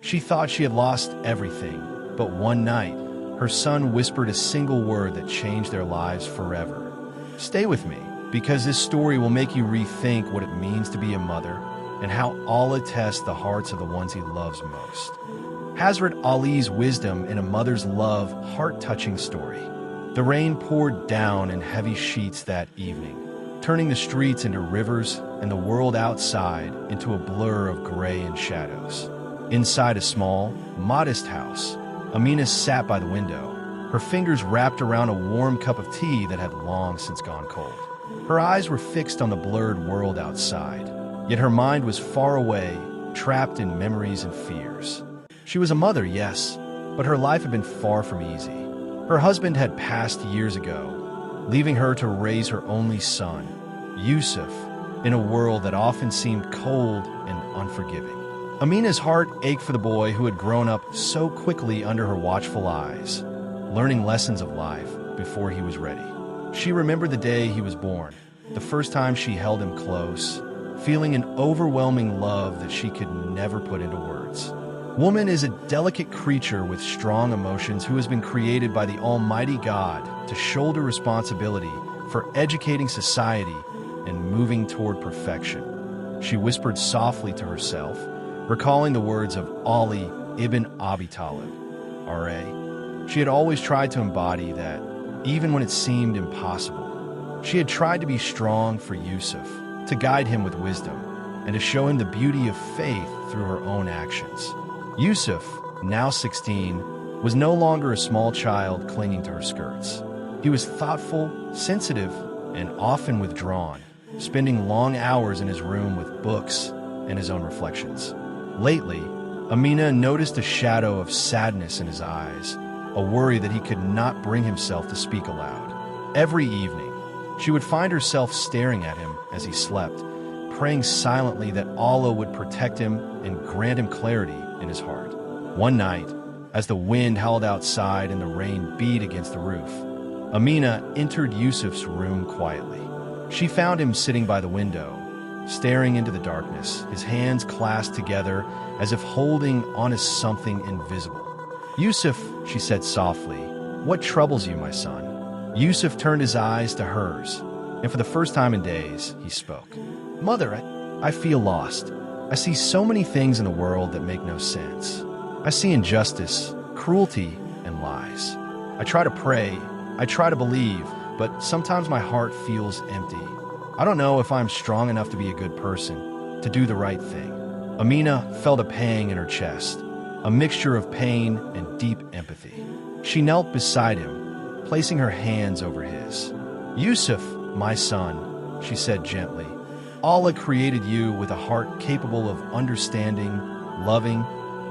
She thought she had lost everything, but one night, her son whispered a single word that changed their lives forever. Stay with me, because this story will make you rethink what it means to be a mother and how Allah tests the hearts of the ones He loves most. Hazrat Ali's wisdom in a mother's love, heart-touching story. The rain poured down in heavy sheets that evening, turning the streets into rivers and the world outside into a blur of gray and shadows. Inside a small, modest house, Amina sat by the window, her fingers wrapped around a warm cup of tea that had long since gone cold. Her eyes were fixed on the blurred world outside, yet her mind was far away, trapped in memories and fears. She was a mother, yes, but her life had been far from easy. Her husband had passed years ago, leaving her to raise her only son, Yusuf, in a world that often seemed cold and unforgiving. Amina's heart ached for the boy who had grown up so quickly under her watchful eyes, learning lessons of life before he was ready. She remembered the day he was born, the first time she held him close, feeling an overwhelming love that she could never put into words. Woman is a delicate creature with strong emotions who has been created by the Almighty God to shoulder responsibility for educating society and moving toward perfection. She whispered softly to herself, recalling the words of Ali ibn Abi Talib, R.A. She had always tried to embody that, even when it seemed impossible. She had tried to be strong for Yusuf, to guide him with wisdom, and to show him the beauty of faith through her own actions. Yusuf, now 16, was no longer a small child clinging to her skirts. He was thoughtful, sensitive, and often withdrawn, spending long hours in his room with books and his own reflections. Lately, Amina noticed a shadow of sadness in his eyes, a worry that he could not bring himself to speak aloud. Every evening, she would find herself staring at him as he slept, praying silently that Allah would protect him and grant him clarity in his heart. One night, as the wind howled outside and the rain beat against the roof, Amina entered Yusuf's room quietly. She found him sitting by the window, staring into the darkness, his hands clasped together as if holding on to something invisible. "Yusuf," she said softly, "what troubles you, my son?" Yusuf turned his eyes to hers, and for the first time in days, he spoke. "Mother, I feel lost. I see so many things in the world that make no sense. I see injustice, cruelty, and lies. I try to pray, I try to believe, but sometimes my heart feels empty. I don't know if I'm strong enough to be a good person, to do the right thing." Amina felt a pang in her chest, a mixture of pain and deep empathy. She knelt beside him, placing her hands over his. "Yusuf, my son," she said gently, "Allah created you with a heart capable of understanding, loving,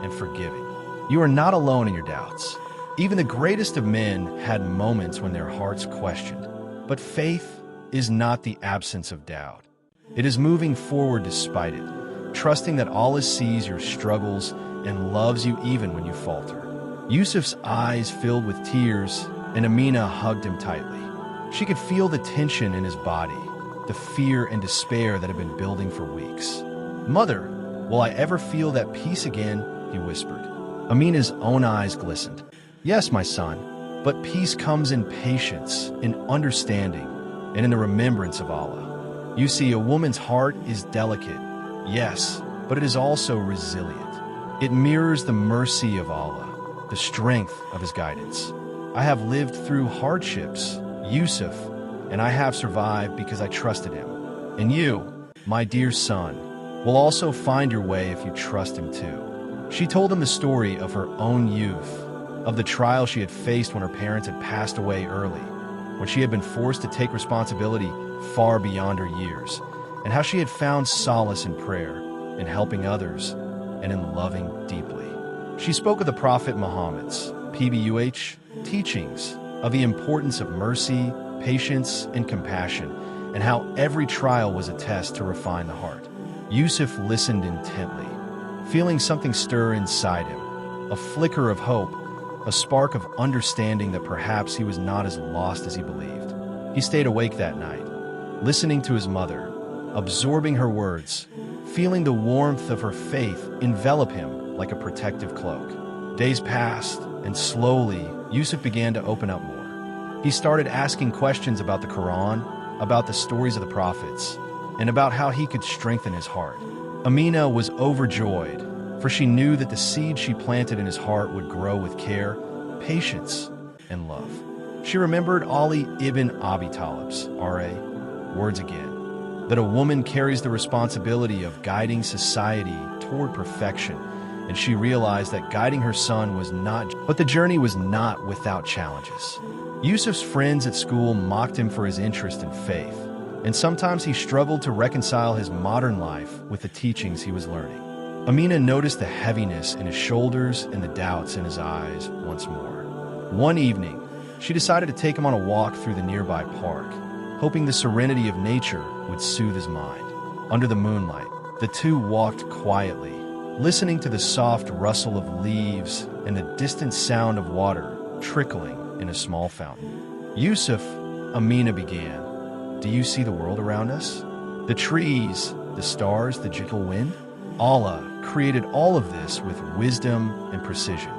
and forgiving. You are not alone in your doubts. Even the greatest of men had moments when their hearts questioned. But faith is not the absence of doubt. It is moving forward despite it, trusting that Allah sees your struggles and loves you even when you falter." Yusuf's eyes filled with tears, and Amina hugged him tightly. She could feel the tension in his body, the fear and despair that had been building for weeks. "Mother, will I ever feel that peace again?" he whispered. Amina's own eyes glistened. "Yes, my son, but peace comes in patience, in understanding, and in the remembrance of Allah. You see, a woman's heart is delicate, yes, but it is also resilient. It mirrors the mercy of Allah, the strength of His guidance. I have lived through hardships, Yusuf, and I have survived because I trusted Him. And you, my dear son, will also find your way if you trust Him too." She told him the story of her own youth, of the trial she had faced when her parents had passed away early, when she had been forced to take responsibility far beyond her years, and how she had found solace in prayer, in helping others, and in loving deeply. She spoke of the Prophet Muhammad's, PBUH, teachings, of the importance of mercy, patience, and compassion, and how every trial was a test to refine the heart. Yusuf listened intently, feeling something stir inside him, a flicker of hope, a spark of understanding that perhaps he was not as lost as he believed. He stayed awake that night, listening to his mother, absorbing her words, feeling the warmth of her faith envelop him like a protective cloak. Days passed, and slowly, Yusuf began to open up more. He started asking questions about the Quran, about the stories of the prophets, and about how he could strengthen his heart. Amina was overjoyed, for she knew that the seed she planted in his heart would grow with care, patience, and love. She remembered Ali ibn Abi Talib's words again, that a woman carries the responsibility of guiding society toward perfection, and she realized that guiding her son was not, but the journey was not without challenges. Yusuf's friends at school mocked him for his interest in faith, and sometimes he struggled to reconcile his modern life with the teachings he was learning. Amina noticed the heaviness in his shoulders and the doubts in his eyes once more. One evening, she decided to take him on a walk through the nearby park, hoping the serenity of nature would soothe his mind. Under the moonlight, the two walked quietly, listening to the soft rustle of leaves and the distant sound of water trickling in a small fountain. "Yusuf," Amina began, "do you see the world around us? The trees, the stars, the gentle wind? Allah created all of this with wisdom and precision.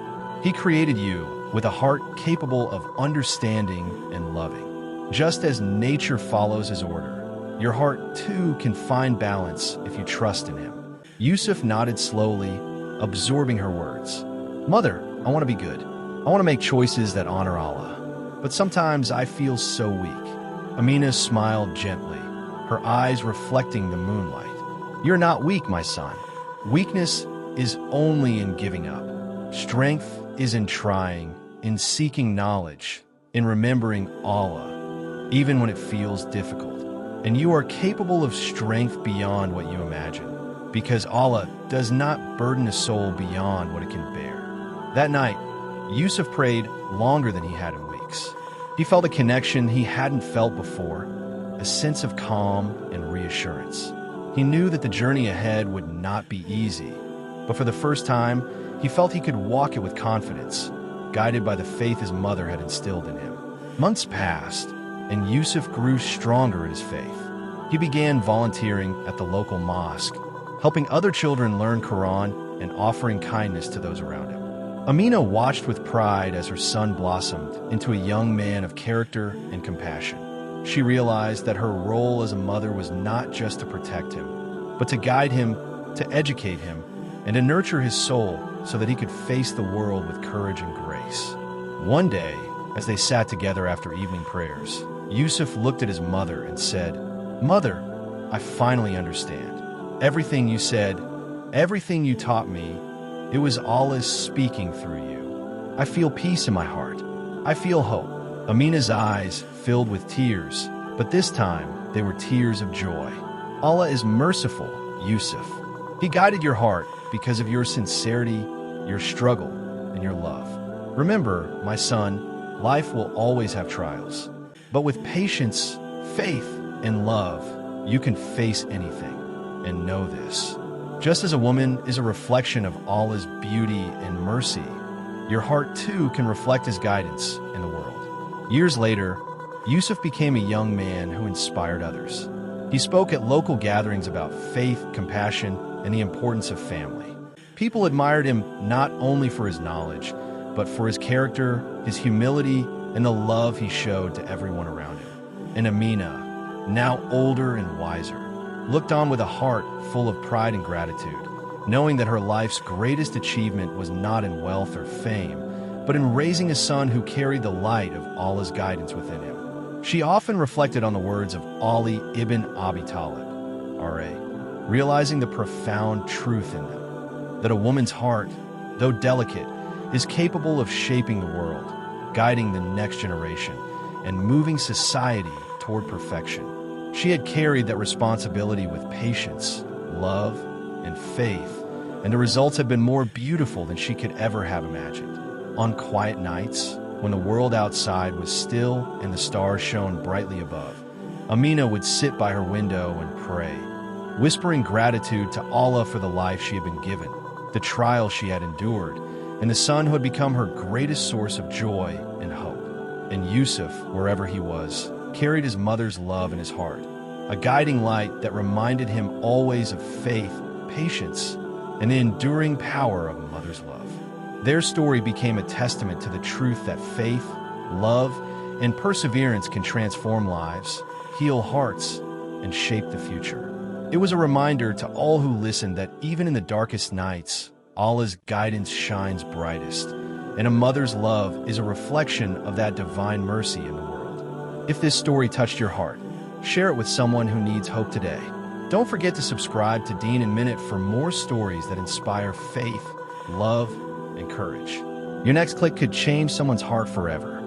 He created you with a heart capable of understanding and loving. Just as nature follows his order, your heart too can find balance if you trust in him." Yusuf nodded slowly, absorbing her words. "Mother, I want to be good. I want to make choices that honor Allah. But sometimes I feel so weak." Amina smiled gently, her eyes reflecting the moonlight. "You're not weak, my son. Weakness is only in giving up. Strength is in trying, in seeking knowledge, in remembering Allah, even when it feels difficult. And you are capable of strength beyond what you imagine, because Allah does not burden a soul beyond what it can bear." That night, Yusuf prayed longer than he had in weeks. He felt a connection he hadn't felt before, a sense of calm and reassurance. He knew that the journey ahead would not be easy, but for the first time, he felt he could walk it with confidence, guided by the faith his mother had instilled in him. Months passed, and Yusuf grew stronger in his faith. He began volunteering at the local mosque, helping other children learn Quran and offering kindness to those around him. Amina watched with pride as her son blossomed into a young man of character and compassion. She realized that her role as a mother was not just to protect him, but to guide him, to educate him, and to nurture his soul so that he could face the world with courage and grace. One day, as they sat together after evening prayers, Yusuf looked at his mother and said, "Mother, I finally understand. Everything you said, everything you taught me, it was Allah speaking through you. I feel peace in my heart. I feel hope." Amina's eyes filled with tears, but this time they were tears of joy. "Allah is merciful, Yusuf. He guided your heart because of your sincerity, your struggle, and your love. Remember, my son, life will always have trials. But with patience, faith, and love, you can face anything. And know this. Just as a woman is a reflection of Allah's beauty and mercy, your heart too can reflect his guidance in the world." Years later, Yusuf became a young man who inspired others. He spoke at local gatherings about faith, compassion, and the importance of family. People admired him not only for his knowledge, but for his character, his humility, and the love he showed to everyone around him. And Amina, now older and wiser, looked on with a heart full of pride and gratitude, knowing that her life's greatest achievement was not in wealth or fame, but in raising a son who carried the light of Allah's guidance within him. She often reflected on the words of Ali ibn Abi Talib, realizing the profound truth in them, that a woman's heart, though delicate, is capable of shaping the world, guiding the next generation, and moving society toward perfection. She had carried that responsibility with patience, love, and faith, and the results have been more beautiful than she could ever have imagined. On quiet nights, when the world outside was still and the stars shone brightly above, Amina would sit by her window and pray, whispering gratitude to Allah for the life she had been given, the trials she had endured, and the son who had become her greatest source of joy and hope. And Yusuf, wherever he was, carried his mother's love in his heart, a guiding light that reminded him always of faith, patience, and the enduring power of motherhood. Their story became a testament to the truth that faith, love, and perseverance can transform lives, heal hearts, and shape the future. It was a reminder to all who listened that even in the darkest nights, Allah's guidance shines brightest, and a mother's love is a reflection of that divine mercy in the world. If this story touched your heart, share it with someone who needs hope today. Don't forget to subscribe to Deen in Minute for more stories that inspire faith, love, and courage. Your next click could change someone's heart forever.